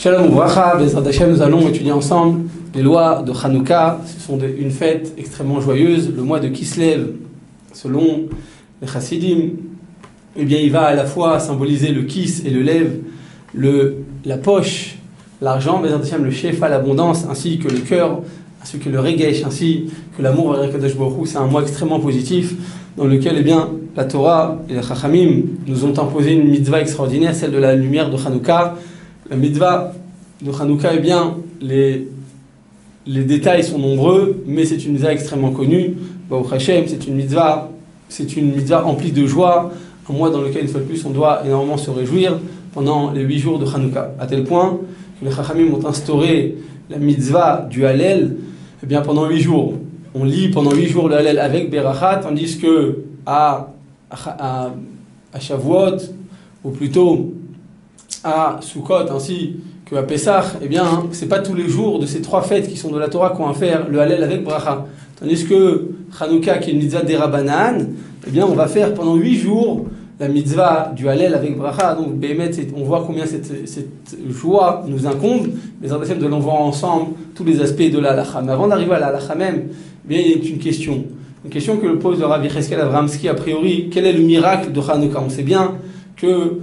Shalom Uvracha, Bezrat Hashem, nous allons étudier ensemble les lois de Hanouka. Ce sont une fête extrêmement joyeuse, le mois de Kislev, selon les Chassidim. Eh bien, il va à la fois symboliser le Kis et le Lev, la poche, l'argent, Bezrat Hashem, le Shefa, l'abondance, ainsi que le cœur, ainsi que le Regesh, ainsi que l'amour vers Kadosh Baruch Hu. C'est un mois extrêmement positif, dans lequel eh bien, la Torah et les Chachamim nous ont imposé une mitzvah extraordinaire, celle de la lumière de Hanouka. La mitzvah de Hanouka, eh bien, les détails sont nombreux, mais c'est une mitzvah extrêmement connue. Baruch Hashem, c'est une mitzvah emplie de joie, un mois dans lequel, une fois de plus, on doit énormément se réjouir pendant les 8 jours de Hanouka, à tel point que les Chachamim ont instauré la mitzvah du Hallel. Eh bien, pendant 8 jours, on lit pendant 8 jours le Hallel avec Berachat, tandis que à Shavuot, ou plutôt à Sukkot ainsi qu'à Pessah, eh bien, c'est pas tous les jours de ces 3 fêtes qui sont de la Torah qu'on va faire le Hallel avec Bracha. Tandis que Hanouka, qui est une mitzvah d'Erabanan, eh bien, on va faire pendant 8 jours la mitzvah du Hallel avec Bracha. Donc, Béhémet, on voit combien cette joie nous incombe. Les Ardachem de l'on voir ensemble tous les aspects de la halacha. Mais avant d'arriver à la halacha même, eh bien, il y a une question. Une question que le pose le Rav Yecheskel Avramsky, a priori, quel est le miracle de Hanouka? On sait bien que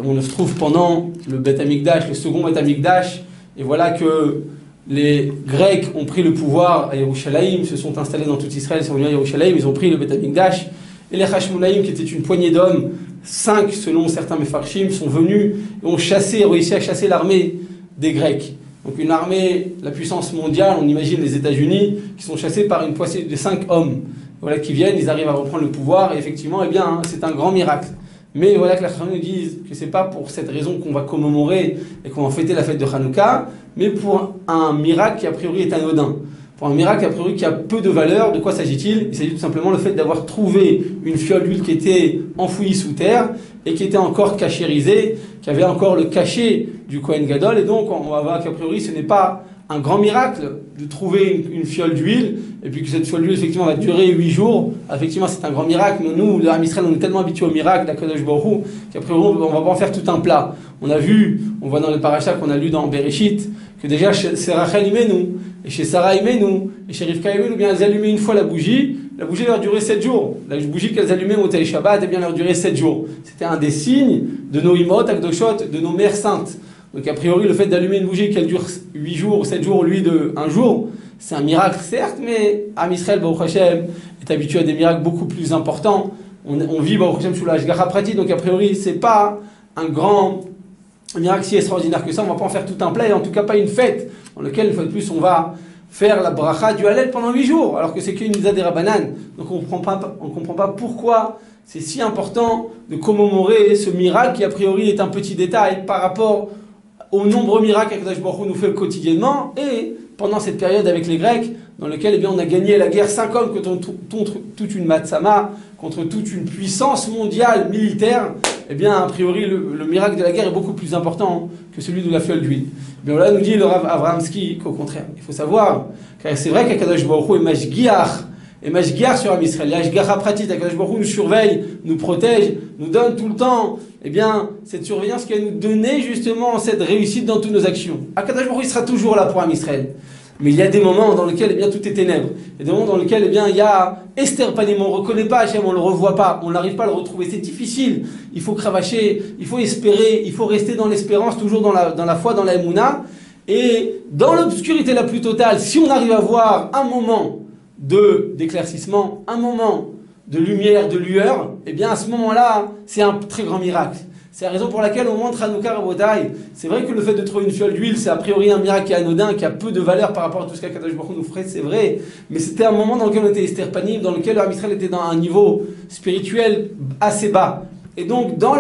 on le trouve pendant le Beth Amikdash, le second Beth Amikdash, et voilà que les Grecs ont pris le pouvoir à Yerushalayim, se sont installés dans tout Israël, sont venus à Yerushalayim, ils ont pris le Beth Amikdash, et les Hashmonaïm, qui étaient une poignée d'hommes, 5 selon certains Mefarshim, sont venus et ont réussi à chasser l'armée des Grecs. Donc une armée, la puissance mondiale, on imagine les États-Unis, qui sont chassés par une poignée de 5 hommes. Voilà, qui viennent, ils arrivent à reprendre le pouvoir, et effectivement, eh bien, c'est un grand miracle. Mais voilà que la Chachamim nous disent que c'est pas pour cette raison qu'on va commémorer et qu'on va fêter la fête de Hanouka, mais pour un miracle qui a priori est anodin. Pour un miracle a priori qui a peu de valeur. De quoi s'agit-il? Il s'agit tout simplement le fait d'avoir trouvé une fiole d'huile qui était enfouie sous terre et qui était encore cachérisée, qui avait encore le cachet du Kohen Gadol, et donc on va voir qu'a priori ce n'est pas un grand miracle de trouver une fiole d'huile, et puis que cette fiole d'huile effectivement va durer 8 jours. Effectivement, c'est un grand miracle, mais nous, le Ham Israël, on est tellement habitués au miracle d'Akadosh Baruch Hu qu'à priori, on va pas en faire tout un plat. On voit dans les parachas qu'on a lu dans Bereshit, que déjà chez Rachel Imenu, et chez Sarah Imenu, et chez Rivka Imenu, bien elles allumaient une fois la bougie leur durait 7 jours. La bougie qu'elles allumaient au Motzei Shabbat, eh bien, leur durait 7 jours. C'était un des signes de nos imot, akdoshot, de nos mères saintes. Donc a priori, le fait d'allumer une bougie qu'elle dure 8 jours, 7 jours, lui de 1 jour, c'est un miracle certes, mais Ham Israël, Baruch Hashem, est habitué à des miracles beaucoup plus importants. On vit Baruch Hashem sous la Hashgacha Pratit, donc a priori, c'est pas un miracle si extraordinaire que ça. On va pas en faire tout un plat, et en tout cas pas une fête, dans laquelle, une fois de plus, on va faire la bracha du Hallel pendant 8 jours, alors que c'est qu'une mitzvah d'Erabanan. Donc on comprend pas pourquoi c'est si important de commémorer ce miracle qui a priori est un petit détail par rapport aux nombreux miracles qu'Akadosh Baruch Hu nous fait quotidiennement, et pendant cette période avec les Grecs, dans laquelle eh bien, on a gagné la guerre 5 hommes contre toute une Matsama, contre toute une puissance mondiale militaire, eh bien, a priori, le miracle de la guerre est beaucoup plus important que celui de la fiole d'huile. Bien là, nous dit le Rav Avramsky qu'au contraire, il faut savoir, car c'est vrai qu'Akadosh Baruch Hu est mashgiach sur Ham Israël. L'Hashgacha Pratit, Akadosh Baruch Hu nous surveille, nous protège, nous donne tout le temps, eh bien, cette surveillance qui va nous donner justement cette réussite dans toutes nos actions. Akadosh Baruch Hu sera toujours là pour Ham Israël. Mais il y a des moments dans lesquels eh bien, tout est ténèbres. Il y a des moments dans lesquels eh bien, il y a Esther Panim, on ne reconnaît pas Hachem, on ne le revoit pas, on n'arrive pas à le retrouver. C'est difficile. Il faut cravacher, il faut espérer, il faut rester dans l'espérance, toujours dans la foi, dans la Emouna. Et dans l'obscurité la plus totale, si on arrive à voir un moment d'éclaircissement, un moment de lumière, de lueur, eh bien à ce moment-là, c'est un très grand miracle. C'est la raison pour laquelle au moment de Hanouka Rabotai, c'est vrai que le fait de trouver une fiole d'huile, c'est a priori un miracle qui est anodin, qui a peu de valeur par rapport à tout ce qu'Akadosh Baruch Hu nous ferait, c'est vrai, mais c'était un moment dans lequel on était Esther Panim, dans lequel le Ham Israël était dans un niveau spirituel assez bas. Et donc, dans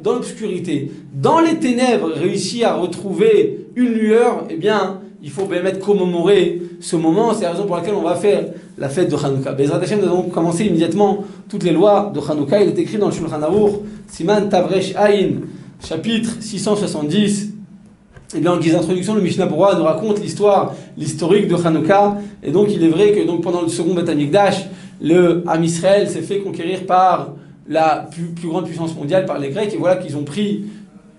l'obscurité, dans les ténèbres, réussir à retrouver une lueur, eh bien, il faut bien mettre commémorer ce moment. C'est la raison pour laquelle on va faire la fête de Hanouka. Bezrat Hashem, nous allons commencer immédiatement toutes les lois de Hanouka. Il est écrit dans le Shulchan Aruch, Siman Tavresh Ayin, chapitre 670. Et bien, en guise d'introduction, le Mishnah Berurah nous raconte l'historique de Hanouka. Et donc, il est vrai que donc, pendant le second Beth Amikdash, le Ham Israël s'est fait conquérir par la plus grande puissance mondiale, par les Grecs. Et voilà qu'ils ont pris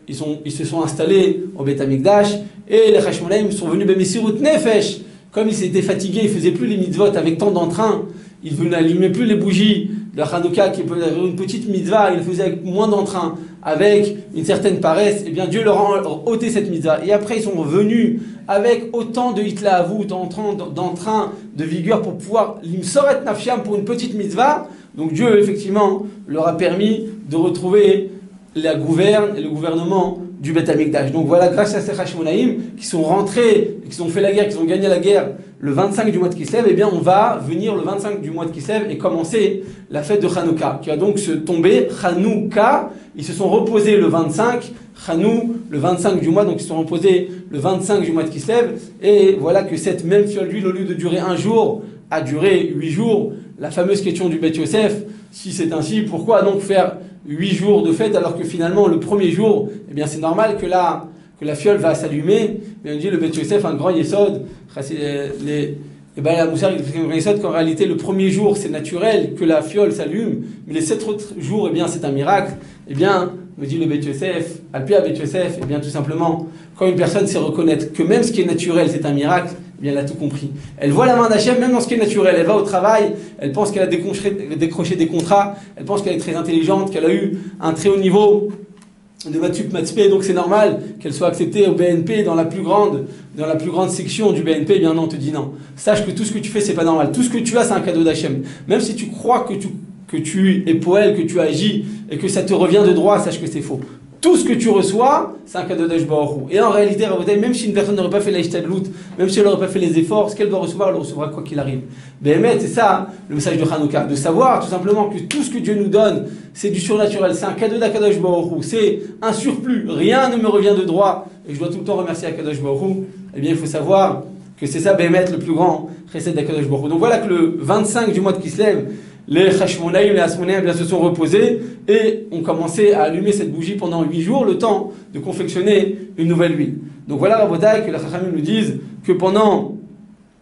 ils se sont installés au Beth Amikdash, et les Hashmonaïm sont venus Bemesirut Nefesh. Comme ils étaient fatigués, ils ne faisaient plus les mitzvot avec tant d'entrain, ils n'allumaient plus les bougies de la Hanouka, qui peut avoir une petite mitzvah, ils le faisaient avec moins d'entrain, avec une certaine paresse, et bien Dieu leur a ôté cette mitzvah. Et après, ils sont revenus avec autant de hitlaavout, d'entrain, de vigueur pour pouvoir l'imsoret nafsham pour une petite mitzvah. Donc Dieu, effectivement, leur a permis de retrouver la gouverne et le gouvernement du Beth Amikdash. Donc voilà, grâce à ces Hashmonaïm qui sont rentrés, qui ont fait la guerre, qui ont gagné la guerre le 25 du mois de Kislev, eh bien on va venir le 25 du mois de Kislev et commencer la fête de Hanouka, qui va donc se tomber Hanouka. Ils se sont reposés le 25, Hanou, le 25 du mois, donc ils se sont reposés le 25 du mois de Kislev. Et voilà que cette même fiole d'huile, au lieu de durer un jour, a duré 8 jours. La fameuse question du Beth Yosef, si c'est ainsi, pourquoi donc faire 8 jours de fête alors que finalement le premier jour, eh bien c'est normal que la fiole va s'allumer. Mais on dit le Beth Yosef, un grand yesod, et ben la Moussar, qu'en réalité le premier jour c'est naturel que la fiole s'allume, mais les 7 autres jours, eh bien c'est un miracle. Eh bien, me dit le Beth Yosef, Alpia Beth Yosef, eh bien tout simplement, quand une personne sait reconnaître que même ce qui est naturel c'est un miracle, eh bien elle a tout compris. Elle voit la main d'Hachem même dans ce qui est naturel, elle va au travail, elle pense qu'elle a décroché des contrats, elle pense qu'elle est très intelligente, qu'elle a eu un très haut niveau de Matsup Matspé, donc c'est normal qu'elle soit acceptée au BNP dans la plus grande section du BNP. Eh bien non, on te dit non. Sache que tout ce que tu fais, c'est pas normal. Tout ce que tu as, c'est un cadeau d'Hachem. Même si tu crois que tu es poèle, que tu agis et que ça te revient de droit, sache que c'est faux. Tout ce que tu reçois, c'est un cadeau d'Hachem. Et en réalité, même si une personne n'aurait pas fait l'Aïchtadlout, même si elle n'aurait pas fait les efforts, ce qu'elle doit recevoir, elle le recevra quoi qu'il arrive. Béhémet, c'est ça le message de Hanouka, de savoir tout simplement que tout ce que Dieu nous donne, c'est du surnaturel, c'est un cadeau d'Akadosh Baruch Hu, c'est un surplus, rien ne me revient de droit, et je dois tout le temps remercier Akadosh Baruch Hu. Eh bien, il faut savoir que c'est ça, Béhémet, le plus grand chesed d'Akadosh Baruch Hu. Donc voilà que le 25 du mois de Kislev, les Hashmonaïm, les Hasmonaïm se sont reposés et ont commencé à allumer cette bougie pendant 8 jours, le temps de confectionner une nouvelle huile. Donc voilà, Rabotai, que les Chachamim nous disent que pendant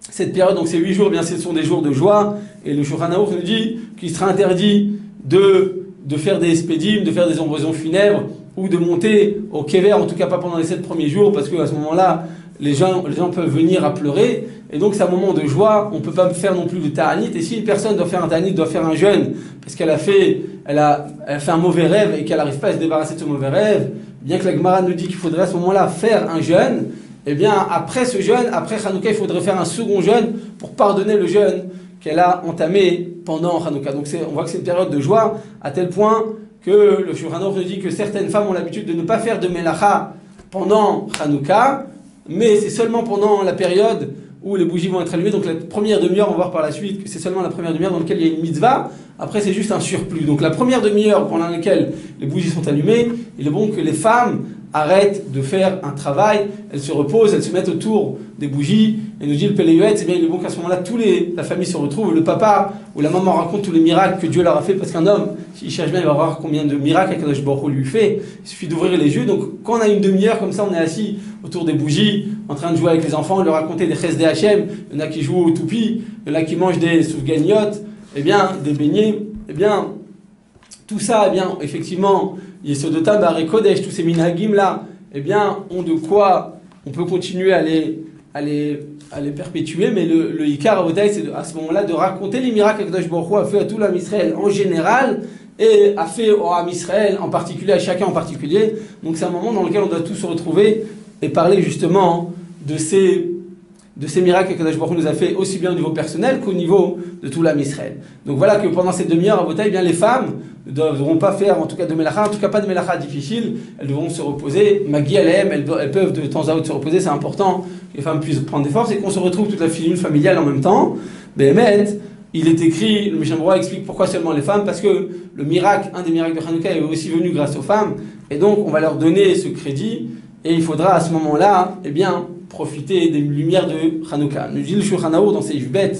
cette période, donc ces 8 jours, eh bien, ce sont des jours de joie, et le Shulchan Aruch nous dit qu'il sera interdit de faire des espédimes, de faire des oraisons funèbres, ou de monter au Kever, en tout cas pas pendant les 7 premiers jours, parce qu'à ce moment-là, les gens peuvent venir à pleurer, et donc c'est un moment de joie, on ne peut pas faire non plus de ta'anit, et si une personne doit faire un ta'anit, doit faire un jeûne, parce qu'elle a fait un mauvais rêve, et qu'elle n'arrive pas à se débarrasser de ce mauvais rêve, bien que la Gemara nous dit qu'il faudrait à ce moment-là faire un jeûne, eh bien après ce jeûne, après Hanouka, il faudrait faire un second jeûne, pour pardonner le jeûne qu'elle a entamé pendant Hanouka. Donc on voit que c'est une période de joie, à tel point que le Shulchan Aruch nous dit que certaines femmes ont l'habitude de ne pas faire de melacha pendant Hanouka, mais c'est seulement pendant la période où les bougies vont être allumées. Donc la première demi-heure, on va voir par la suite que c'est seulement la première demi-heure dans laquelle il y a une mitzvah. Après, c'est juste un surplus. Donc la première demi-heure pendant laquelle les bougies sont allumées, il est bon que les femmes arrêtent de faire un travail, elles se reposent, elles se mettent autour des bougies. Et nous dit le Péléuet, c'est bien, il est bon qu'à ce moment-là, la famille se retrouve, le papa ou la maman raconte tous les miracles que Dieu leur a fait, parce qu'un homme, s'il cherche bien, il va voir combien de miracles Akadosh Baruch Hu lui fait. Il suffit d'ouvrir les yeux. Donc quand on a une demi-heure comme ça, on est assis autour des bougies, en train de jouer avec les enfants, leur raconter des chesed Hachem. Il y en a qui jouent au toupie, il y en a qui mangent des soufganiotes, eh bien, des beignets, eh bien, tout ça, eh bien, effectivement, Yesodotam Baré Kodesh, tous ces minhagim là, eh bien, ont de quoi, on peut continuer à les perpétuer, mais le Ikar Avotai, c'est à ce moment-là de raconter les miracles que Akadosh Baruch Hu a fait à tout l'Am Israël en général, et a fait au Am Israël en particulier, à chacun en particulier. Donc c'est un moment dans lequel on doit tous se retrouver et parler justement de ces miracles que Akadosh Baruch Hu nous a fait aussi bien au niveau personnel qu'au niveau de tout l'Am Israël. Donc voilà que pendant cette demi-heure à Avotai, eh bien les femmes ne devront pas faire en tout cas de melacha, en tout cas pas de melacha difficile, elles devront se reposer, Magi Alehem, elles peuvent de temps à autre se reposer, c'est important que les femmes puissent prendre des forces et qu'on se retrouve toute la famille familiale en même temps. Béhémet, il est écrit, le Mishnah Berurah explique pourquoi seulement les femmes, parce que le miracle, un des miracles de Hanouka est aussi venu grâce aux femmes, et donc on va leur donner ce crédit, et il faudra à ce moment-là, eh bien, profiter des lumières de Hanouka. Nous dit le Shulchan Aruch dans ses Yvbet,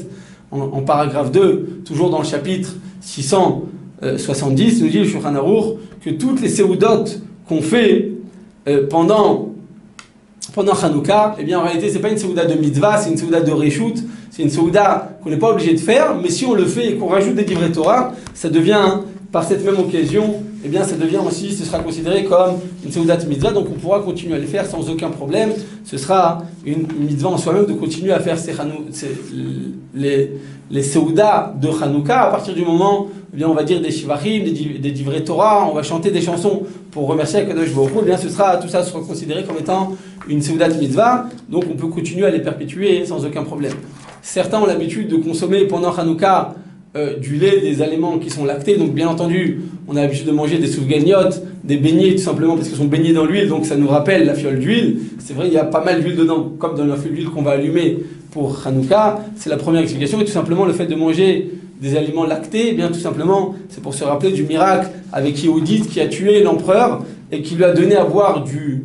en paragraphe 2, toujours dans le chapitre 670, nous dit le Shulchan Aruch que toutes les séoudotes qu'on fait pendant Hanouka, eh bien en réalité c'est pas une séouda de mitzvah, c'est une séouda de reshoot, c'est une séouda qu'on n'est pas obligé de faire, mais si on le fait et qu'on rajoute des divrei Torah, ça devient par cette même occasion, eh bien, ça devient aussi, ce sera considéré comme une Seudat Mitzvah, donc on pourra continuer à le faire sans aucun problème. Ce sera une Mitzvah en soi-même de continuer à faire les Seudas de Hanouka à partir du moment, eh bien, on va dire des Shivachim, des Divrei Torah, on va chanter des chansons pour remercier Akadosh Baruch Hu, eh bien, tout ça sera considéré comme étant une Seudat Mitzvah, donc on peut continuer à les perpétuer sans aucun problème. Certains ont l'habitude de consommer pendant Hanouka du lait, des aliments qui sont lactés, donc bien entendu, on a l'habitude de manger des soufganiotes, des beignets, tout simplement parce qu'ils sont baignés dans l'huile, donc ça nous rappelle la fiole d'huile. C'est vrai, il y a pas mal d'huile dedans, comme dans la fiole d'huile qu'on va allumer pour Hanouka. C'est la première explication, et tout simplement le fait de manger des aliments lactés, eh bien tout simplement, c'est pour se rappeler du miracle avec Yehudit qui a tué l'empereur et qui lui a donné à boire du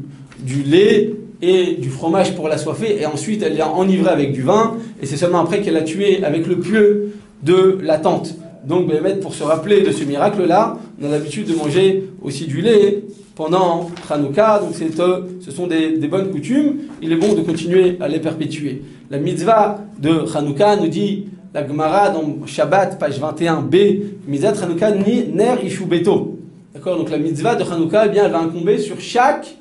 lait et du fromage pour l'assoiffer, et ensuite elle l'a enivré avec du vin, et c'est seulement après qu'elle l'a tué avec le pieu de la tente. Donc, pour se rappeler de ce miracle-là, on a l'habitude de manger aussi du lait pendant Hanouka, donc ce sont des bonnes coutumes, il est bon de continuer à les perpétuer. La mitzvah de Hanouka nous dit, la Gemara dans Shabbat, page 21b, mitzvah de Hanouka ni ner ishu beto. D'accord, donc la mitzvah de Hanouka, eh bien, elle va incomber sur chaque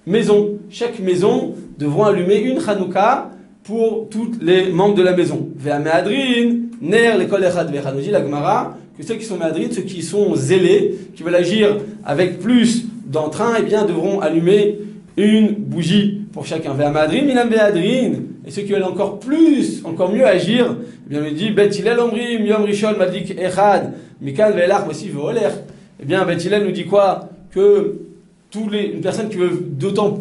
maison. Chaque maison devront allumer une Hanouka pour tous les membres de la maison. Ve'a me'adrin, ner l'école echad ve'echad. Nous dit la Gemara que ceux qui sont me'adrin, ceux qui sont zélés, qui veulent agir avec plus d'entrain, eh bien, devront allumer une bougie pour chacun. Ve'a me'adrin, minam ve'adrin. Et ceux qui veulent encore mieux agir, eh bien, il dit, Bet Hillel omrim, yom rishon madlik echad, mikan ve'elach mosi ve'oler. Eh bien, Bet Hillel nous dit quoi? Que une personne qui veut d'autant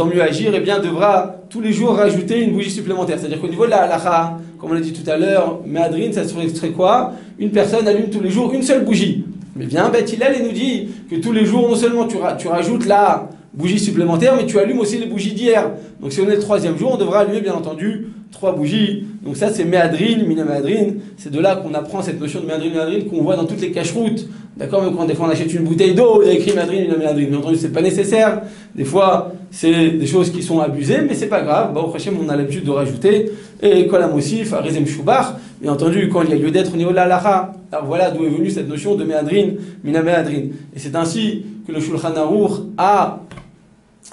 mieux agir, eh bien, devra tous les jours rajouter une bougie supplémentaire. C'est-à-dire qu'au niveau de la halacha, comme on l'a dit tout à l'heure, me'adrin, ça serait quoi? Une personne allume tous les jours une seule bougie. Mais bien, Bet Hillel, il nous dit que tous les jours, non seulement tu rajoutes la bougie supplémentaire, mais tu allumes aussi les bougies d'hier. Donc si on est le troisième jour, on devra allumer, bien entendu, 3 bougies. Donc ça, c'est me'adrin, mina me'adrin. C'est de là qu'on apprend cette notion de me'adrin, qu'on voit dans toutes les cache-routes. D'accord, même quand des fois on achète une bouteille d'eau, il y a écrit me'adrin, mina me'adrin. Bien entendu, c'est pas nécessaire. Des fois, c'est des choses qui sont abusées, mais c'est pas grave. Au Hashem, on a l'habitude de rajouter. Et kol hamosif, arizem shubach. Bien entendu, quand il y a lieu d'être au niveau de la halacha. Alors voilà d'où est venue cette notion de me'adrin, mina me'adrin. Et c'est ainsi que le Shulchan Aruch a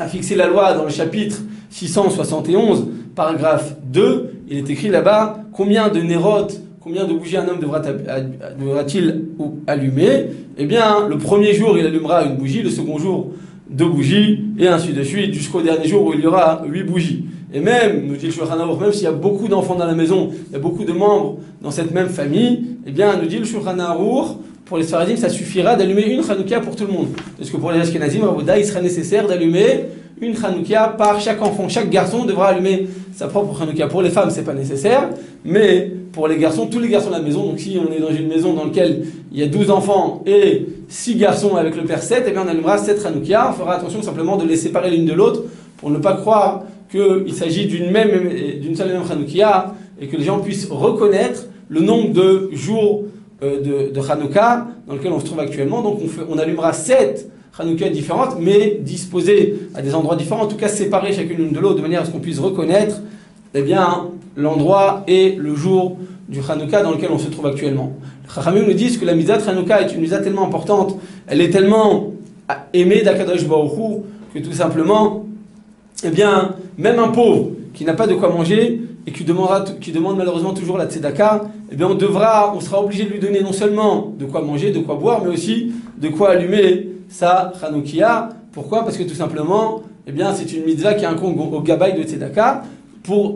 fixé la loi dans le chapitre 671, paragraphe 2. Il est écrit là-bas combien de nérotes, combien de bougies un homme devra-t-il allumer? Eh bien, le premier jour, il allumera une bougie, le second jour, 2 bougies, et ainsi de suite, jusqu'au dernier jour où il y aura 8 bougies. Et même, nous dit le Shulchan Aruch, même s'il y a beaucoup d'enfants dans la maison, il y a beaucoup de membres dans cette même famille, eh bien, nous dit le Shulchan Aruch, pour les Sfaradim, ça suffira d'allumer une Hanouka pour tout le monde. Parce que pour les Ashkenazim, il sera nécessaire d'allumer une Hanouka par chaque enfant. Chaque garçon devra allumer sa propre Hanouka. Pour les femmes, c'est pas nécessaire, mais pour les garçons, tous les garçons de la maison, donc si on est dans une maison dans laquelle il y a 12 enfants et 6 garçons avec le père 7, eh bien on allumera 7 Hanouka. On fera attention simplement de les séparer l'une de l'autre pour ne pas croire qu'il s'agit d'une seule et même Hanouka et que les gens puissent reconnaître le nombre de jours de Hanouka dans lequel on se trouve actuellement. Donc on allumera 7 Hanouka différentes, mais disposées à des endroits différents, en tout cas séparées chacune l'une de l'autre, de manière à ce qu'on puisse reconnaître eh bien, l'endroit et le jour du Hanouka dans lequel on se trouve actuellement. Les Chachamim nous disent que la mitzvah de Hanouka est une mitzvah tellement importante, elle est tellement aimée d'Akadosh Baruch Hu, que tout simplement, eh bien, même un pauvre qui n'a pas de quoi manger et qui demande malheureusement toujours la tzedaka, eh bien on sera obligé de lui donner non seulement de quoi manger, de quoi boire, mais aussi de quoi allumer sa Hanoukia. Pourquoi? Parce que tout simplement, eh bien, c'est une mitzvah qui incombe au gabay de tzedaka.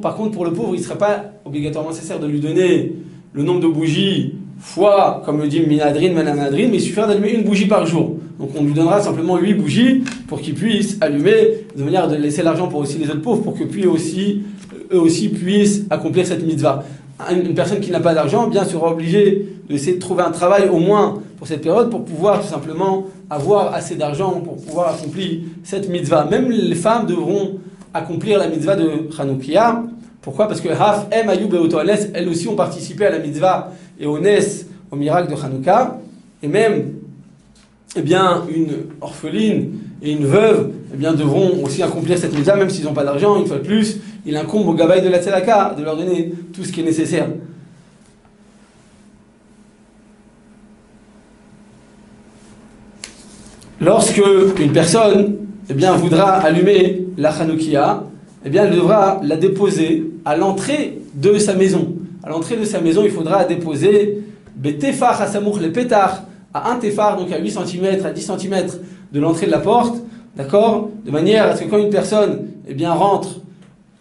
Par contre, pour le pauvre, il ne serait pas obligatoirement nécessaire de lui donner le nombre de bougies fois, comme le dit minadrin, mananadrin, mais il suffira d'allumer une bougie par jour. Donc on lui donnera simplement 8 bougies pour qu'il puisse allumer, de manière de laisser l'argent pour aussi les autres pauvres, pour que eux aussi puissent accomplir cette mitzvah. Une personne qui n'a pas d'argent, bien sera obligée d'essayer de trouver un travail au moins pour cette période pour pouvoir tout simplement avoir assez d'argent pour pouvoir accomplir cette mitzvah. Même les femmes devront accomplir la mitzvah de Hanoukia. Pourquoi? Parce que Haf, Em, Ayub et Otoales, elles aussi ont participé à la mitzvah et au miracle de Hanouka. Et même, eh bien, une orpheline et une veuve, eh bien, devront aussi accomplir cette mitzvah, même s'ils n'ont pas d'argent. Une fois de plus, il incombe au gabay de la tzedaka de leur donner tout ce qui est nécessaire. lorsque une personne eh bien, voudra allumer la Hanoukia, eh bien, elle devra la déposer à l'entrée de sa maison. À l'entrée de sa maison, il faudra déposer Betefar Hasamour le pétard à un tefar, donc à 8 cm, à 10 cm de l'entrée de la porte, d'accord? De manière à ce que quand une personne eh bien, rentre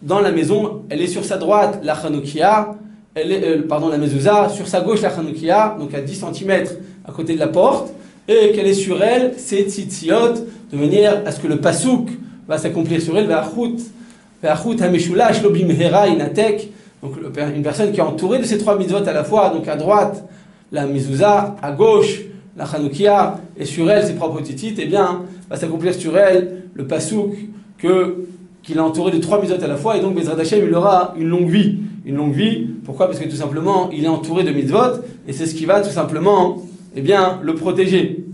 dans la maison, elle est sur sa droite la Hanoukia, la mezouza, sur sa gauche la Hanoukia, donc à 10 cm à côté de la porte, et qu'elle est sur elle, c'est tzitziot, de manière à ce que le pasouk va s'accomplir sur elle, ve'achut hameshulash lo bimhera inatek, donc une personne qui est entourée de ces trois mitzvot à la fois, donc à droite la mezouza, à gauche la Hanoukia, et sur elle ses propres tzitzit, eh bien, va s'accomplir sur elle le pasouk qu'il a entouré de trois mitzvot à la fois, et donc Bezrat Hashem, il aura une longue vie. Une longue vie, pourquoi? Parce que tout simplement, il est entouré de mitzvot, et c'est ce qui va tout simplement eh bien, le protéger.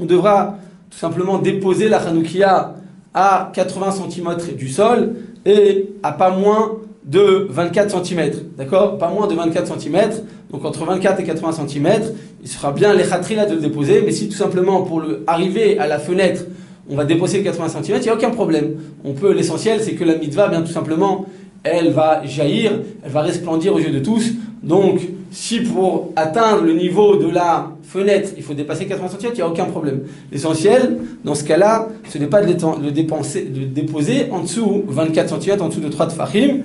On devra tout simplement déposer la Hanoukia à 80 cm du sol, et à pas moins de 24 cm, d'accord? Pas moins de 24 cm, donc entre 24 et 80 cm, il sera bien l'échatrila de le déposer, mais si tout simplement pour arriver à la fenêtre, on va déposer 80 cm, il n'y a aucun problème. L'essentiel, c'est que la mitzvah, bien tout simplement, elle va jaillir, elle va resplendir aux yeux de tous. Donc, si pour atteindre le niveau de la fenêtre, il faut dépasser 80 cm, il n'y a aucun problème. L'essentiel, dans ce cas-là, ce n'est pas de le déposer en dessous 24 cm, en dessous de 3 tfachim.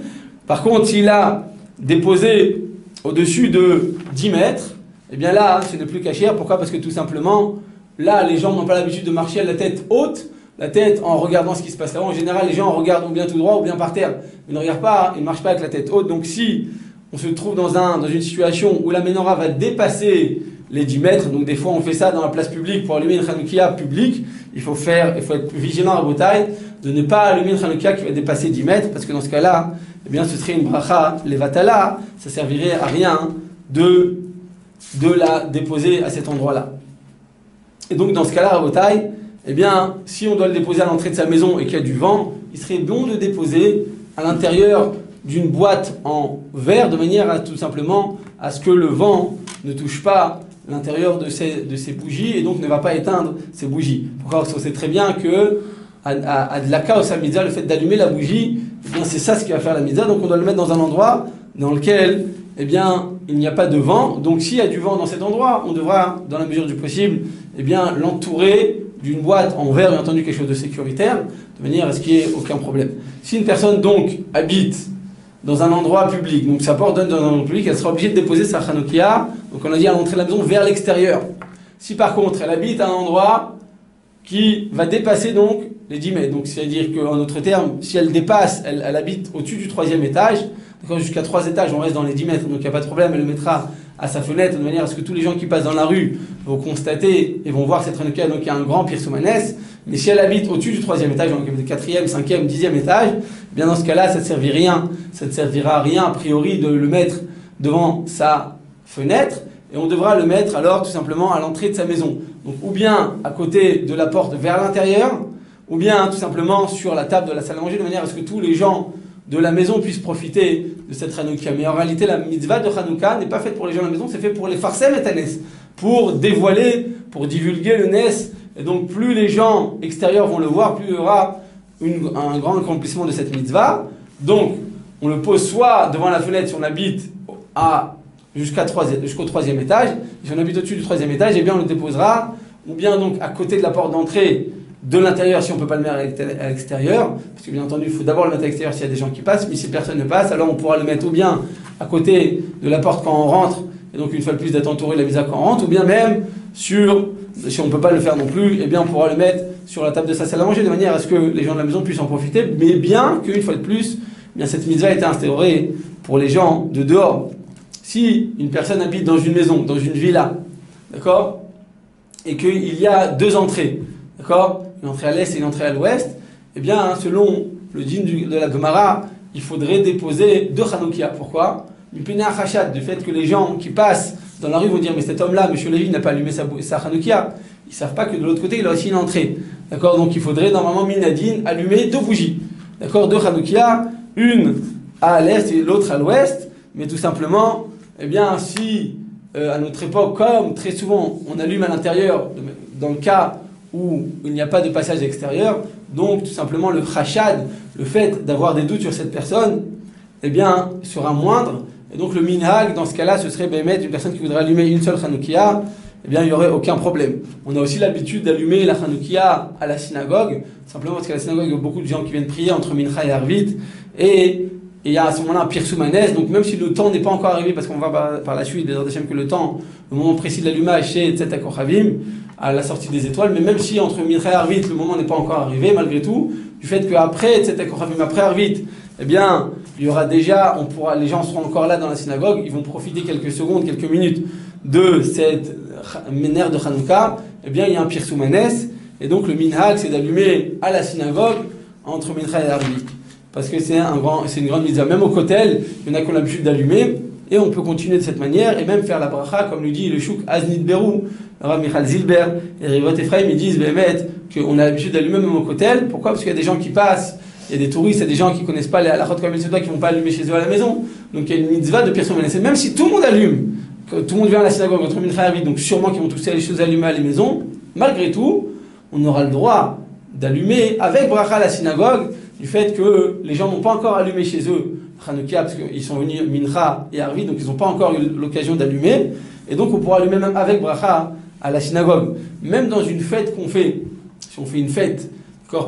Par contre, s'il a déposé au-dessus de 10 mètres, eh bien là, ce n'est plus cachère. Pourquoi? Parce que tout simplement, là, les gens n'ont pas l'habitude de marcher à la tête haute, la tête en regardant ce qui se passe là-haut. En général, les gens regardent ou bien tout droit ou bien par terre. Ils ne regardent pas, ils ne marchent pas avec la tête haute. Donc si on se trouve dans une situation où la menorah va dépasser les 10 mètres, donc des fois on fait ça dans la place publique pour allumer une Hanoukia publique, il faut être vigilant à Botaï de ne pas allumer une Hanoukia qui va dépasser 10 mètres, parce que dans ce cas-là, eh bien, ce serait une bracha levatala, ça servirait à rien de la déposer à cet endroit-là. Et donc dans ce cas-là, à Botaï, eh bien, si on doit le déposer à l'entrée de sa maison et qu'il y a du vent, il serait bon de déposer à l'intérieur d'une boîte en verre, de manière à tout simplement à ce que le vent ne touche pas l'intérieur de ces bougies et donc ne va pas éteindre ces bougies. Pourquoi? Parce qu'on sait très bien que à de la chaos à mitzvah, le fait d'allumer la bougie, eh bien, c'est ça ce qui va faire la mitzvah. Donc on doit le mettre dans un endroit dans lequel eh bien, il n'y a pas de vent. Donc s'il y a du vent dans cet endroit, on devra, dans la mesure du possible, eh bien, l'entourer d'une boîte en verre, bien entendu quelque chose de sécuritaire, de manière à ce qu'il n'y ait aucun problème. Si une personne donc habite dans un endroit public, donc sa porte donne dans un endroit public, elle sera obligée de déposer sa Hanoukia, donc on a dit à l'entrée de la maison, vers l'extérieur. Si par contre elle habite à un endroit qui va dépasser donc les 10 mètres, donc c'est-à-dire qu'en d'autres termes, si elle dépasse, elle habite au-dessus du 3e étage, jusqu'à 3 étages, on reste dans les 10 mètres, donc il n'y a pas de problème, elle le mettra à sa fenêtre, de manière à ce que tous les gens qui passent dans la rue vont constater et vont voir cette Hanoukia, donc il y a un grand Pirsoumanès. Mais si elle habite au-dessus du 3e étage, donc le 4e, 5e, 10e étage, bien dans ce cas-là, ça ne servira à rien a priori de le mettre devant sa fenêtre, et on devra le mettre alors tout simplement à l'entrée de sa maison. Donc ou bien à côté de la porte vers l'intérieur, ou bien tout simplement sur la table de la salle à manger, de manière à ce que tous les gens de la maison puissent profiter de cette Hanoukia. Mais en réalité, la mitzvah de Hanouka n'est pas faite pour les gens de la maison, c'est fait pour les farsem et tanes, pour dévoiler, pour divulguer le Nes. Et donc, plus les gens extérieurs vont le voir, plus il y aura un grand accomplissement de cette mitzvah. Donc, on le pose soit devant la fenêtre si on habite jusqu'au 3e étage. Si on habite au-dessus du 3e étage, eh bien, on le déposera, ou bien donc à côté de la porte d'entrée de l'intérieur si on ne peut pas le mettre à l'extérieur, parce que bien entendu il faut d'abord le mettre à l'extérieur s'il y a des gens qui passent, mais si personne ne passe, alors on pourra le mettre ou bien à côté de la porte quand on rentre, et donc une fois de plus d'être entouré de la mitzvah quand on rentre, ou bien même si on ne peut pas le faire non plus, eh bien on pourra le mettre sur la table de sa salle à manger, de manière à ce que les gens de la maison puissent en profiter, mais bien qu'une fois de plus, eh bien cette mitzvah a été instaurée pour les gens de dehors. Si une personne habite dans une maison, dans une villa, d'accord, et qu'il y a 2 entrées, d'accord, une entrée à l'est et une entrée à l'ouest, eh bien, selon le din de la Gemara, il faudrait déposer 2 Hanoukia. Pourquoi? Du fait que les gens qui passent dans la rue vont dire, mais cet homme-là, M. Lévy, n'a pas allumé sa Hanoukia. Ils ne savent pas que de l'autre côté, il a aussi une entrée. D'accord? Donc il faudrait normalement, minadine, allumer 2 bougies. D'accord? 2 Hanoukia, une à l'est et l'autre à l'ouest. Mais tout simplement, eh bien, si à notre époque, comme très souvent, on allume à l'intérieur, dans le cas où il n'y a pas de passage extérieur, donc tout simplement le khashad, le fait d'avoir des doutes sur cette personne, eh bien, sera moindre. Et donc le minhag, dans ce cas-là, ce serait Bémet, une personne qui voudrait allumer une seule Hanoukia, eh bien, il n'y aurait aucun problème. On a aussi l'habitude d'allumer la Hanoukia à la synagogue, simplement parce qu'à la synagogue, il y a beaucoup de gens qui viennent prier entre Mincha et Arvit, et il y a à ce moment-là un Pirsoumanès, donc même si le temps n'est pas encore arrivé, parce qu'on va par la suite, que le temps, le moment précis de l'allumage, c'est Tzet HaKochavim, à la sortie des étoiles, mais même si entre Mincha et Arvit, le moment n'est pas encore arrivé, malgré tout, du fait qu'après Tzet HaKochavim, après Arvit, eh bien, il y aura déjà, les gens seront encore là dans la synagogue, ils vont profiter quelques secondes, quelques minutes de cette Méner de Hanouka, eh bien, il y a un Pirsoumanès, et donc le minhag, c'est d'allumer à la synagogue entre Mincha et Arvit. Parce que c'est une grande mitzvah. Même au kotel, il y en a qui ont l'habitude d'allumer, et on peut continuer de cette manière, et même faire la bracha, comme lui dit le chouk Aznit Berou, le Rav Michal Zilber, et Rivot Ephraim, ils disent, qu'on a l'habitude d'allumer même au kotel. Pourquoi? Parce qu'il y a des gens qui passent, il y a des touristes, il y a des gens qui ne connaissent pas les halachot comme il se doit, qui ne vont pas allumer chez eux à la maison. Donc il y a une mitzvah de Pirsum Manès. Même si tout le monde allume, que tout le monde vient à la synagogue entre Mincha et Arvit, donc sûrement qu'ils vont tous les choses allumées à la maison, malgré tout, on aura le droit d'allumer avec bracha à la synagogue, du fait que les gens n'ont pas encore allumé chez eux Hanoukia, parce qu'ils sont venus Mincha et Arvit, donc ils n'ont pas encore eu l'occasion d'allumer, et donc on pourra allumer même avec bracha à la synagogue. Même dans une fête qu'on fait, si on fait une fête,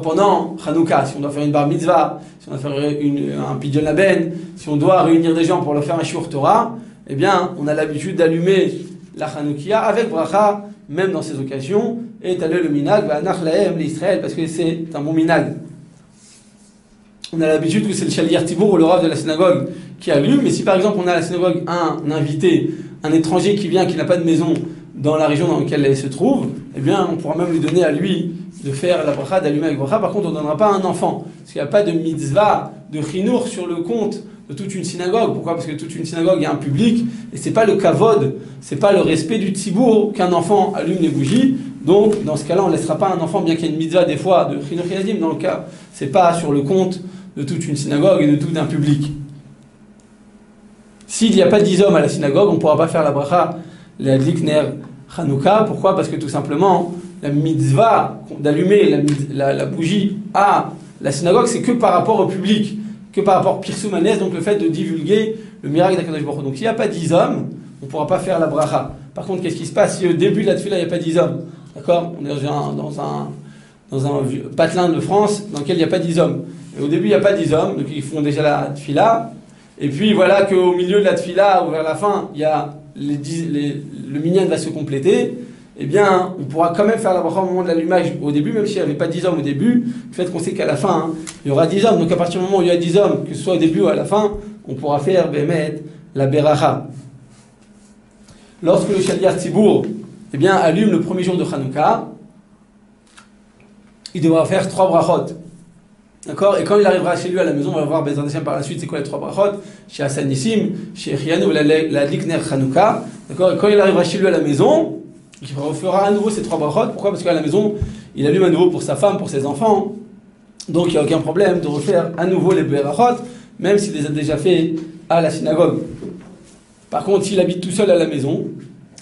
pendant Hanouka, si on doit faire une bar mitzvah, si on doit faire un pidyon laben, si on doit réunir des gens pour leur faire un shiur Torah, eh bien, on a l'habitude d'allumer la Hanoukia avec bracha, même dans ces occasions, et t'allais le minag, va'anach lahem l'Israël, parce que c'est un bon minag. On a l'habitude que c'est le Shaliach Tibour ou le Rav de la synagogue qui allume, mais si par exemple on a à la synagogue un invité, un étranger qui vient, qui n'a pas de maison dans la région dans laquelle elle se trouve, eh bien, on pourra même lui donner à lui de faire la bracha, d'allumer avec bracha. Par contre, on ne donnera pas à un enfant. Parce qu'il n'y a pas de mitzvah, de chinour sur le compte de toute une synagogue. Pourquoi? Parce que toute une synagogue, il y a un public, et c'est pas le kavod, c'est pas le respect du tzibour qu'un enfant allume les bougies. Donc, dans ce cas-là, on ne laissera pas un enfant, bien qu'il y ait une mitzvah des fois de chinour yadim, dans le cas, c'est pas sur le compte de toute une synagogue et de tout un public. S'il n'y a pas 10 hommes à la synagogue, on ne pourra pas faire la bracha, la dlikner Hanouka. Pourquoi? Parce que tout simplement, la mitzvah d'allumer la bougie à la synagogue, c'est que par rapport au public, que par rapport à Pirsum Manès, donc le fait de divulguer le miracle d'Akadosh Baruch Hu. Donc s'il n'y a pas 10 hommes, on ne pourra pas faire la bracha. Par contre, qu'est-ce qui se passe si au début de la tefila, il n'y a pas 10 hommes? D'accord? On est dans un patelin de France dans lequel il n'y a pas 10 hommes. Et au début, il n'y a pas 10 hommes, donc ils font déjà la tefila. Et puis voilà qu'au milieu de la tefila, ou vers la fin, il y a le minyan va se compléter. Eh bien, on pourra quand même faire la bracha au moment de l'allumage au début, même s'il n'y avait pas 10 hommes au début, le fait qu'on sait qu'à la fin, il y aura 10 hommes. Donc à partir du moment où il y a 10 hommes, que ce soit au début ou à la fin, on pourra faire Bémet, la beracha. Lorsque le Shaliach Tzibour, eh bien, allume le premier jour de Hanouka, il devra faire 3 brachot. D'accord? Et quand il arrivera chez lui à la maison, on va voir Bezrat Hashem par la suite, c'est quoi les 3 brachot? Chez Hassan Nissim, chez Chianu, la Dlikner Hanouka. D'accord? Et quand il arrivera chez lui à la maison, il refera à nouveau ces 3 brachot. Pourquoi? Parce qu'à la maison, il allume à nouveau pour sa femme, pour ses enfants. Donc il n'y a aucun problème de refaire à nouveau les brachot, même s'il les a déjà fait à la synagogue. Par contre, s'il habite tout seul à la maison,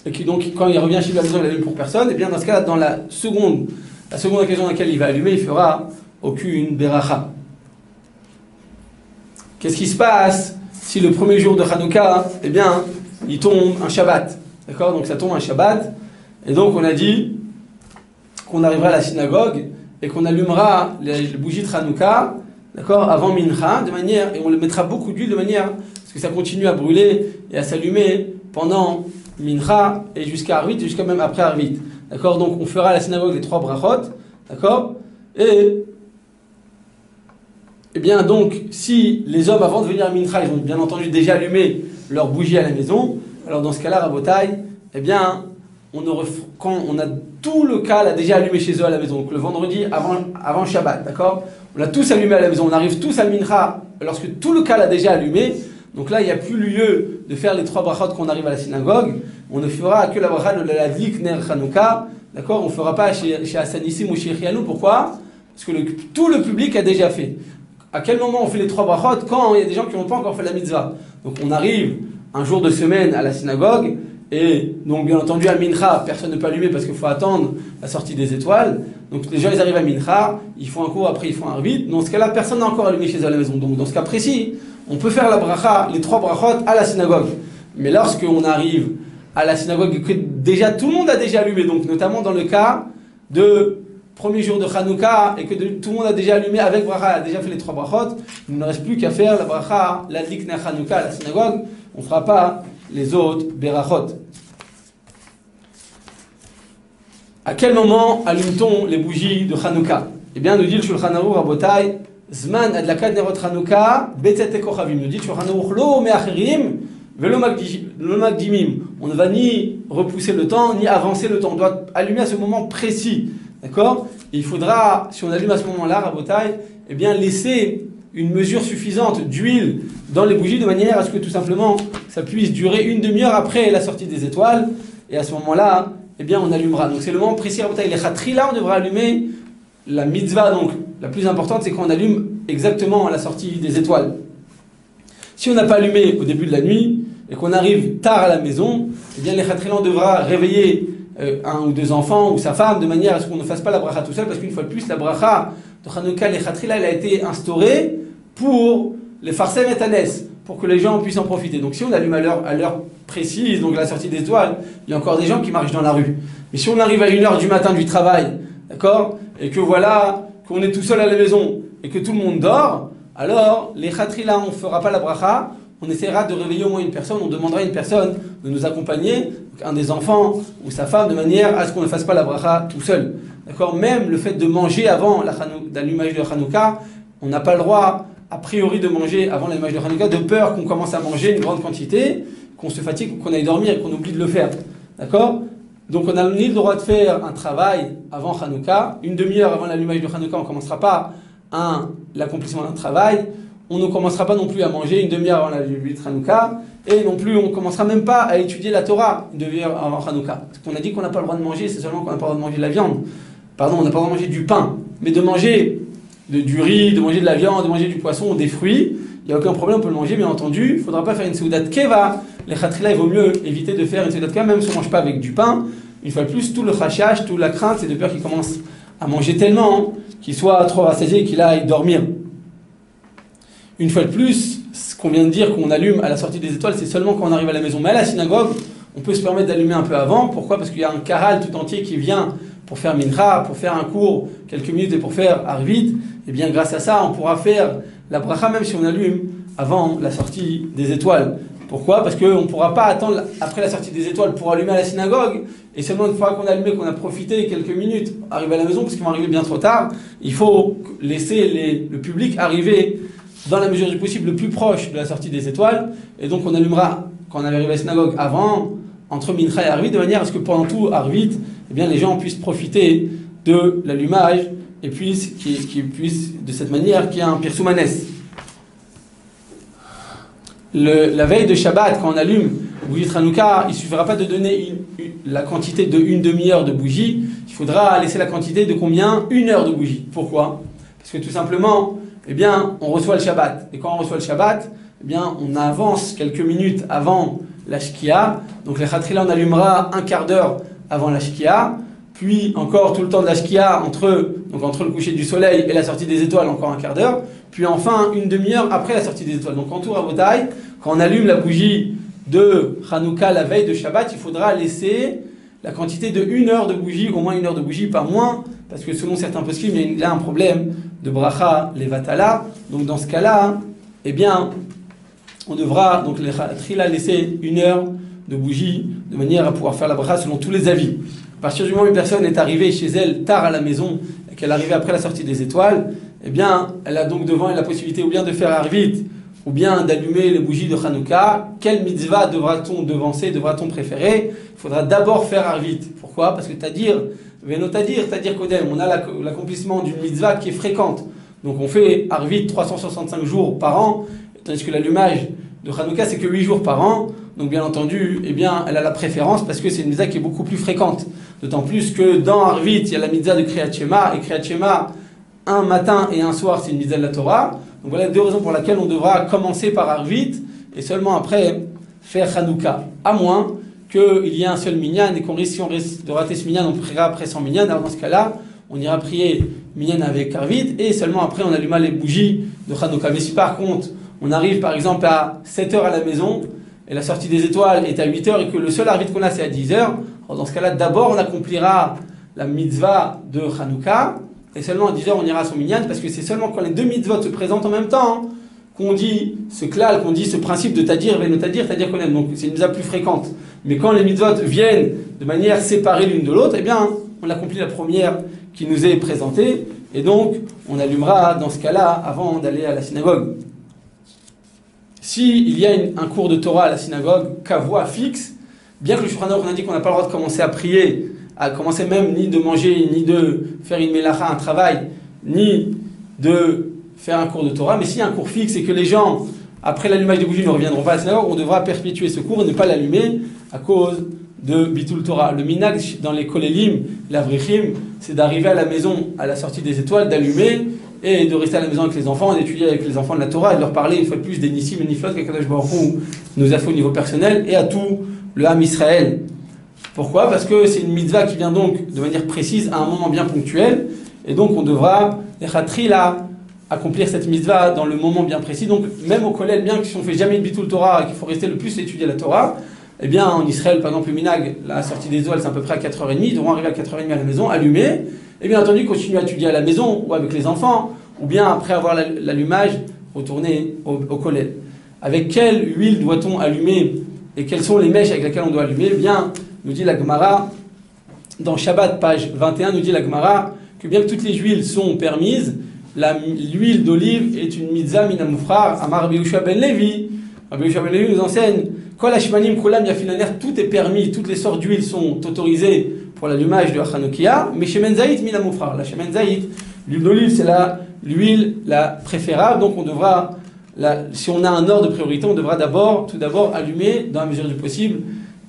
et que donc quand il revient chez lui à la maison, il allume pour personne, et bien dans ce cas-là, dans la seconde occasion dans laquelle il va allumer, il fera aucune beracha. Qu'est-ce qui se passe si le premier jour de Hanouka, eh bien, il tombe un Shabbat? D'accord? Donc ça tombe un Shabbat. Et donc on a dit qu'on arrivera à la synagogue et qu'on allumera les bougies de Hanouka, d'accord, avant Mincha, de manière, et on le mettra beaucoup d'huile de manière, parce que ça continue à brûler et à s'allumer pendant Mincha et jusqu'à Arvit, jusqu'à même après Arvit. D'accord? Donc on fera à la synagogue les 3 brachot, d'accord? Et bien donc, si les hommes avant de venir à Mincha, ils ont bien entendu déjà allumé leur bougie à la maison, alors dans ce cas-là, Rabotai, eh bien, quand on a tout le cas là déjà allumé chez eux à la maison, donc le vendredi avant Shabbat, d'accord? On a tous allumé à la maison, on arrive tous à Mincha lorsque tout le cas l'a déjà allumé, donc là il n'y a plus lieu de faire les 3 brachot qu'on arrive à la synagogue, on ne fera que la bracha de la Dlikner Hanouka, d'accord? On ne fera pas chez Hassan Nissim ou chez Chianu, pourquoi? Parce que tout le public a déjà fait. À quel moment on fait les 3 brachot? Quand il y a des gens qui n'ont pas encore fait la mitzvah. Donc on arrive un jour de semaine à la synagogue, Et donc, bien entendu, à Mincha, personne ne peut allumer parce qu'il faut attendre la sortie des étoiles. Donc, les gens, ils arrivent à Mincha, ils font un cours, après ils font un Arvit. Dans ce cas-là, personne n'a encore allumé chez eux à la maison. Donc, dans ce cas précis, on peut faire la bracha, les 3 brachot à la synagogue. Mais lorsqu'on arrive à la synagogue et que déjà tout le monde a déjà allumé, donc notamment dans le cas de premier jour de Hanouka et que tout le monde a déjà allumé avec bracha, a déjà fait les 3 brachot, il ne reste plus qu'à faire la bracha, la likna Hanouka à la synagogue. On ne fera pas les autres berachot. À quel moment allume-t-on les bougies de Hanouka? Eh bien, nous dit le Shulchan Aruch Rabotai, Zman adlakat nerot Hanouka, betzet ekochavim. Nous dit le Shulchan Aruch lo me'acherim velo magdimim. On ne va ni repousser le temps, ni avancer le temps. On doit allumer à ce moment précis. D'accord? Il faudra, si on allume à ce moment-là, Rabotai, eh bien, laisser une mesure suffisante d'huile dans les bougies de manière à ce que tout simplement ça puisse durer une demi-heure après la sortie des étoiles. Et à ce moment-là, eh bien, on allumera. Donc, c'est le moment précis, Rabotai. Les chatri, là, on devra allumer la mitzvah. Donc, la plus importante, c'est qu'on allume exactement à la sortie des étoiles. Si on n'a pas allumé au début de la nuit et qu'on arrive tard à la maison, eh bien, les chatri, là, on devra réveiller un ou 2 enfants ou sa femme de manière à ce qu'on ne fasse pas la bracha tout seul, parce qu'une fois de plus, la bracha de Hanouka, les chatri, là, elle a été instaurée pour les farsem et tanes, pour que les gens puissent en profiter. Donc si on allume à l'heure précise, donc la sortie des étoiles, il y a encore des gens qui marchent dans la rue. Mais si on arrive à 1h du matin du travail, d'accord, et que voilà, qu'on est tout seul à la maison, et que tout le monde dort, alors les chatri là, on ne fera pas la bracha, on essaiera de réveiller au moins une personne, on demandera à une personne de nous accompagner, donc un des enfants ou sa femme, de manière à ce qu'on ne fasse pas la bracha tout seul. D'accord, même le fait de manger avant l'allumage de Hanouka, on n'a pas le droit a priori de manger avant l'allumage de Hanouka, de peur qu'on commence à manger une grande quantité, qu'on se fatigue, qu'on aille dormir et qu'on oublie de le faire. D'accord? Donc on n'a ni le droit de faire un travail avant Hanouka, une demi-heure avant l'allumage de Hanouka, on ne commencera pas l'accomplissement d'un travail, on ne commencera pas non plus à manger une demi-heure avant l'allumage de Hanouka, et non plus on ne commencera même pas à étudier la Torah une demi-heure avant Hanouka. Parce qu'on a dit qu'on n'a pas le droit de manger, c'est seulement qu'on n'a pas le droit de manger de la viande. Pardon, on n'a pas le droit de manger du pain, mais de manger du riz, de manger de la viande, de manger du poisson, des fruits, il n'y a aucun problème, on peut le manger, bien entendu. Il ne faudra pas faire une seudat keva. Les khatrila, il vaut mieux éviter de faire une seudat keva, même si on ne mange pas avec du pain. Une fois de plus, tout le khashash, toute la crainte, c'est de peur qu'il commence à manger tellement qu'il soit trop rassasié et qu'il aille dormir. Une fois de plus, ce qu'on vient de dire qu'on allume à la sortie des étoiles, c'est seulement quand on arrive à la maison. Mais à la synagogue, on peut se permettre d'allumer un peu avant. Pourquoi? Parce qu'il y a un karal tout entier qui vient pour faire mincha, pour faire un cours quelques minutes et pour faire arvit. Et bien grâce à ça, on pourra faire la bracha même si on allume avant la sortie des étoiles. Pourquoi? Parce qu'on ne pourra pas attendre après la sortie des étoiles pour allumer à la synagogue, et seulement une fois qu'on a allumé, qu'on a profité quelques minutes, arriver à la maison, parce qu'ils vont arriver bien trop tard, il faut laisser le public arriver dans la mesure du possible le plus proche de la sortie des étoiles, et donc on allumera quand on arrive à la synagogue avant, entre mincha et arvit, de manière à ce que pendant tout arvit, eh bien les gens puissent profiter de l'allumage, et puis qui puisse de cette manière qu'il y a un pirsoumanes. La veille de Shabbat, quand on allume bougie de Hanouka, il ne suffira pas de donner la quantité de une demi-heure de bougie, il faudra laisser la quantité de combien? 1 heure de bougie. Pourquoi? Parce que tout simplement, eh bien, on reçoit le Shabbat. Et quand on reçoit le Shabbat, eh bien, on avance quelques minutes avant la Shkia. Donc les Khatrila, on allumera un quart d'heure avant la Shkia. Puis encore tout le temps de la Shkia, entre le coucher du soleil et la sortie des étoiles, encore un quart d'heure. Puis enfin, une demi-heure après la sortie des étoiles. Donc en tout, à Rabotai, quand on allume la bougie de Hanouka la veille de Shabbat, il faudra laisser la quantité de 1 heure de bougie, au moins 1 heure de bougie, pas moins, parce que selon certains poskim, il y a un problème de bracha levatala. Donc dans ce cas-là, eh bien, on devra donc les Khatrila laisser 1 heure de bougie, de manière à pouvoir faire la bracha selon tous les avis. À partir du moment où une personne est arrivée chez elle tard à la maison et qu'elle est arrivée après la sortie des étoiles, eh bien, elle a donc devant elle la possibilité ou bien de faire arvit, ou bien d'allumer les bougies de Hanouka. Quelle mitzvah devra-t-on devancer, devra-t-on préférer? Il faudra d'abord faire arvit. Pourquoi? Parce que Tadir Kodem, on a l'accomplissement d'une mitzvah qui est fréquente. Donc on fait arvit 365 jours par an, tandis que l'allumage de Hanouka, c'est que 8 jours par an. Donc bien entendu, eh bien, elle a la préférence parce que c'est une mitzvah qui est beaucoup plus fréquente. D'autant plus que dans Arvit, il y a la mitzvah de Kriyat Shema, et Kriyat Shema, un matin et un soir, c'est une mitzvah de la Torah. Donc voilà 2 raisons pour lesquelles on devra commencer par Arvit, et seulement après faire Hanouka. À moins qu'il y a un seul minyan et qu'on risque, si on risque de rater ce minyan, on priera après 100 minyan. Alors dans ce cas-là, on ira prier minyan avec Karvit et seulement après on allumera les bougies de Hanouka. Mais si par contre, on arrive par exemple à 7 heures à la maison et la sortie des étoiles est à 8 heures et que le seul Arvit qu'on a c'est à 10 heures, alors dans ce cas-là, d'abord on accomplira la mitzvah de Hanouka et seulement à 10 heures on ira à son minyan parce que c'est seulement quand les deux mitzvot se présentent en même temps qu'on dit ce klal, qu'on dit ce principe de tadir, tadir qu'on aime. Donc c'est une mitzvah plus fréquente. Mais quand les mitzvot viennent de manière séparée l'une de l'autre, eh bien on accomplit la première qui nous est présentée et donc on allumera dans ce cas-là avant d'aller à la synagogue. S'il y a un cours de Torah à la synagogue, kavua fixe, bien que le Shulchan Aruch indique qu'on n'a pas le droit de commencer à prier, à commencer même ni de manger, ni de faire une melacha, un travail, ni de faire un cours de Torah, mais s'il y a un cours fixe et que les gens, après l'allumage des bougies, ne reviendront pas à la synagogue, on devra perpétuer ce cours et ne pas l'allumer à cause de Bitul Torah. Le minag dans les kolélim, l'avrichim, c'est d'arriver à la maison à la sortie des étoiles, d'allumer et de rester à la maison avec les enfants, d'étudier avec les enfants de la Torah et de leur parler une fois de plus des nissim et niflot qu'Akadosh Baruch Hu nous a fait au niveau personnel et à tout le Ham Israël. Pourquoi ? Parce que c'est une mitzvah qui vient donc de manière précise à un moment bien ponctuel et donc on devra, les chatri là, accomplir cette mitzvah dans le moment bien précis. Donc même au collège, bien si on ne fait jamais de bitul Torah et qu'il faut rester le plus étudier la Torah, eh bien en Israël, par exemple le minag, la sortie des étoiles c'est à peu près à 4h30, ils devront arriver à 4h30 à la maison, allumer, et bien entendu continuer à étudier à la maison ou avec les enfants, ou bien après avoir l'allumage, retourner au collège. Avec quelle huile doit-on allumer et quelles sont les mèches avec lesquelles on doit allumer ? Eh bien, nous dit la Gemara, dans Shabbat, page 21, nous dit la Gemara, que bien que toutes les huiles sont permises, l'huile d'olive est une mitzvah minamufrar. Amar Rabbi Yehoshua ben Levi. Rabbi Yehoshua ben Levi nous enseigne Kol hashmanim kulam yafilaner, tout est permis, toutes les sortes d'huiles sont autorisées pour l'allumage de la Hanoukia, mais shemen zaït minamufrar. La shemen zaït, l'huile d'olive, c'est l'huile la préférable, donc on devra, si on a un ordre de priorité, on devra tout d'abord allumer, dans la mesure du possible,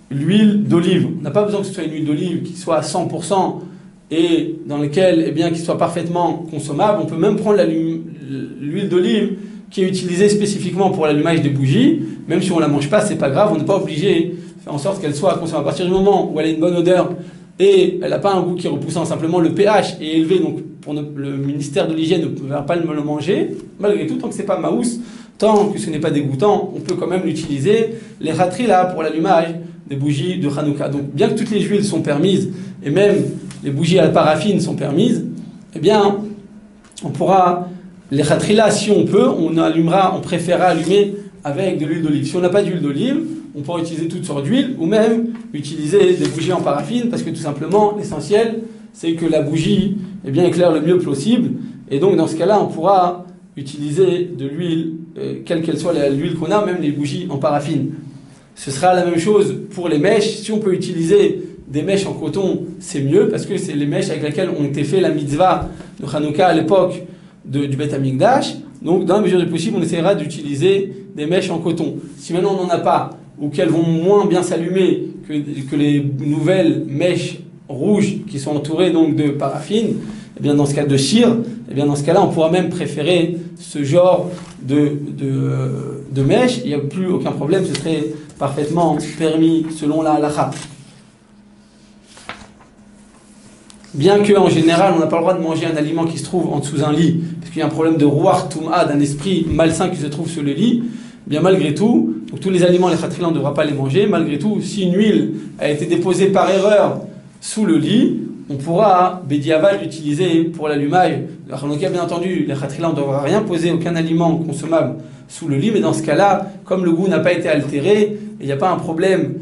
l'huile d'olive. On n'a pas besoin que ce soit une huile d'olive qui soit à 100%, et dans lequel, eh bien, qu'il soit parfaitement consommable. On peut même prendre l'huile d'olive qui est utilisée spécifiquement pour l'allumage des bougies, même si on ne la mange pas, c'est pas grave, on n'est pas obligé de faire en sorte qu'elle soit consommable. À partir du moment où elle a une bonne odeur et elle n'a pas un goût qui est repoussant, simplement le pH est élevé, donc pour le ministère de l'hygiène ne va pas le manger, malgré tout, tant que ce n'est pas maous, tant que ce n'est pas dégoûtant, on peut quand même l'utiliser, les ratris là, pour l'allumage des bougies de Hanouka. Donc bien que toutes les huiles sont permises, et même les bougies à la paraffine sont permises, eh bien, on pourra, les khatrila, si on peut, on préférera allumer avec de l'huile d'olive. Si on n'a pas d'huile d'olive, on pourra utiliser toutes sortes d'huiles, ou même utiliser des bougies en paraffine, parce que tout simplement, l'essentiel, c'est que la bougie, eh bien, éclaire le mieux possible, et donc dans ce cas-là, on pourra utiliser de l'huile, quelle qu'elle soit l'huile qu'on a, même les bougies en paraffine. Ce sera la même chose pour les mèches. Si on peut utiliser des mèches en coton, c'est mieux, parce que c'est les mèches avec lesquelles ont été fait la mitzvah de Hanouka à l'époque du Beth Amikdash. Donc, dans la mesure du possible, on essaiera d'utiliser des mèches en coton. Si maintenant on n'en a pas, ou qu'elles vont moins bien s'allumer que les nouvelles mèches rouges qui sont entourées donc de paraffine, eh bien dans ce cas de cire, eh bien dans ce cas-là, on pourra même préférer ce genre de mèche. Il n'y a plus aucun problème, ce serait parfaitement permis selon la halakha. Bien qu'en général, on n'a pas le droit de manger un aliment qui se trouve en dessous d'un lit, parce qu'il y a un problème de ruach tum'a, d'un esprit malsain qui se trouve sur le lit, bien malgré tout, donc tous les aliments, les khatrila, on ne devra pas les manger. Malgré tout, si une huile a été déposée par erreur sous le lit, on pourra, bédiaval, l'utiliser pour l'allumage. La Hanouka, bien entendu, les khatrila, on ne devra rien poser, aucun aliment consommable sous le lit, mais dans ce cas-là, comme le goût n'a pas été altéré, il n'y a pas un problème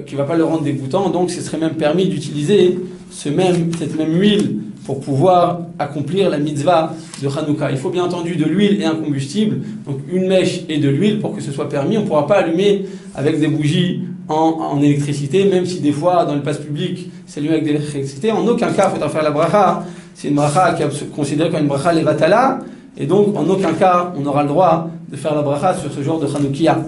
qui ne va pas le rendre dégoûtant, donc ce serait même permis d'utiliser cette même huile pour pouvoir accomplir la mitzvah de Hanouka. Il faut bien entendu de l'huile et un combustible, donc une mèche et de l'huile pour que ce soit permis. On ne pourra pas allumer avec des bougies en électricité, même si des fois dans le place public c'est allumé avec de l'électricité. En aucun cas il faut en faire la bracha. C'est une bracha qui est considérée comme une bracha levatala, et donc en aucun cas on aura le droit de faire la bracha sur ce genre de Hanoukia.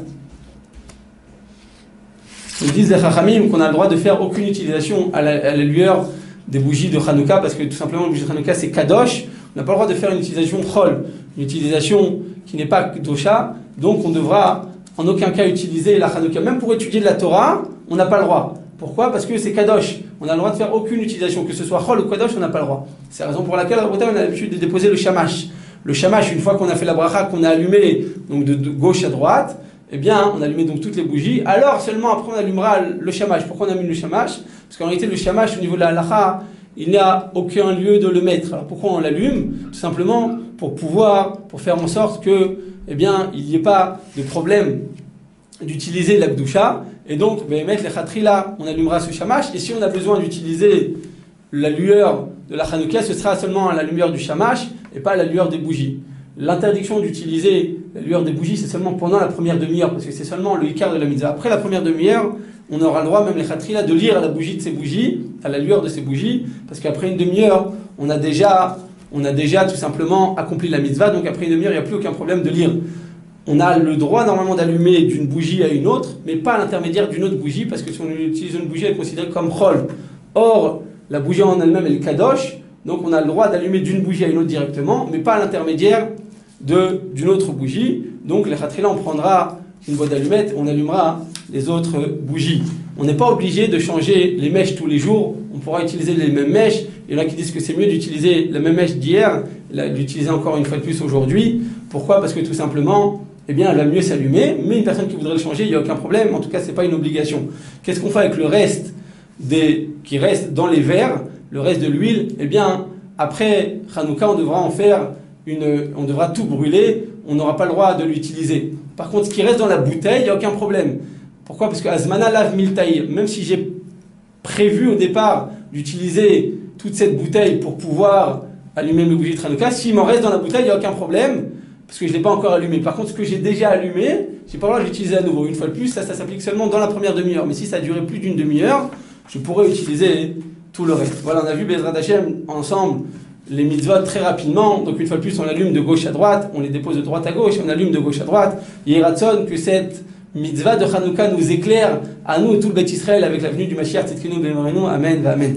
Ils disent les Chachamim qu'on a le droit de faire aucune utilisation à la lueur des bougies de Hanouka, parce que tout simplement les bougies de Hanouka c'est kadosh. On n'a pas le droit de faire une utilisation chol, une utilisation qui n'est pas dosha, donc on devra en aucun cas utiliser la Hanouka. Même pour étudier de la Torah, on n'a pas le droit. Pourquoi? Parce que c'est Kadosh. On a le droit de faire aucune utilisation, que ce soit Chol ou Kadosh, on n'a pas le droit. C'est la raison pour laquelle, à Bretagne, on a l'habitude de déposer le Shamash. Le Shamash, une fois qu'on a fait la bracha, qu'on a allumé donc de gauche à droite, eh bien, on a allumé donc toutes les bougies. Alors seulement après, on allumera le Shamash. Pourquoi on allume le Shamash? Parce qu'en réalité, le Shamash, au niveau de la halacha, il n'y a aucun lieu de le mettre. Alors pourquoi on l'allume? Tout simplement pour faire en sorte que, eh bien, il n'y ait pas de problème d'utiliser la Gdusha. Et donc, mettre les Khatrila, on allumera ce Shamash. Et si on a besoin d'utiliser la lueur de la Hanouka, ce sera seulement à la lueur du Shamash et pas à la lueur des bougies. L'interdiction d'utiliser la lueur des bougies, c'est seulement pendant la première demi-heure, parce que c'est seulement le Ikar de la mitzvah. Après la première demi-heure, on aura le droit, même les Khatrila, de lire à la bougie de ces bougies, à la lueur de ces bougies, parce qu'après une demi-heure, on a déjà tout simplement accompli la mitzvah, donc après une demi-heure, il n'y a plus aucun problème de lire. On a le droit normalement d'allumer d'une bougie à une autre, mais pas à l'intermédiaire d'une autre bougie, parce que si on utilise une bougie, elle est considérée comme Chol. Or, la bougie en elle-même, elle est Kadosh, donc on a le droit d'allumer d'une bougie à une autre directement, mais pas à l'intermédiaire d'une autre bougie. Donc les Khatrila, on prendra une boîte d'allumettes, on allumera les autres bougies. On n'est pas obligé de changer les mèches tous les jours, on pourra utiliser les mêmes mèches. Il y en a qui disent que c'est mieux d'utiliser la même mèche d'hier, d'utiliser encore une fois de plus aujourd'hui. Pourquoi? Parce que tout simplement, eh bien, elle va mieux s'allumer, mais une personne qui voudrait le changer, il n'y a aucun problème, en tout cas, ce n'est pas une obligation. Qu'est-ce qu'on fait avec le reste qui reste dans les verres, le reste de l'huile? Eh bien, après Hanouka, on devra tout brûler, on n'aura pas le droit de l'utiliser. Par contre, ce qui reste dans la bouteille, il n'y a aucun problème. Pourquoi? Parce que Azmana lave miltaïr, même si j'ai prévu au départ d'utiliser toute cette bouteille pour pouvoir allumer mes bougies de Hanouka, s'il m'en reste dans la bouteille, il n'y a aucun problème, parce que je ne l'ai pas encore allumé. Par contre, ce que j'ai déjà allumé, j'ai pas le droit de l'utiliser à nouveau. Une fois de plus, ça s'applique seulement dans la première demi-heure. Mais si ça a duré plus d'une demi-heure, je pourrais utiliser tout le reste. Voilà, on a vu Bezrat Hashem ensemble les mitzvot très rapidement. Donc une fois de plus, on allume de gauche à droite, on les dépose de droite à gauche, on allume de gauche à droite. Yeratzon, que cette mitzvah de Hanouka nous éclaire à nous et tout le Beth Israël avec la venue du Mashiach Tzidkenu B'Emorenu. Amen, Amen.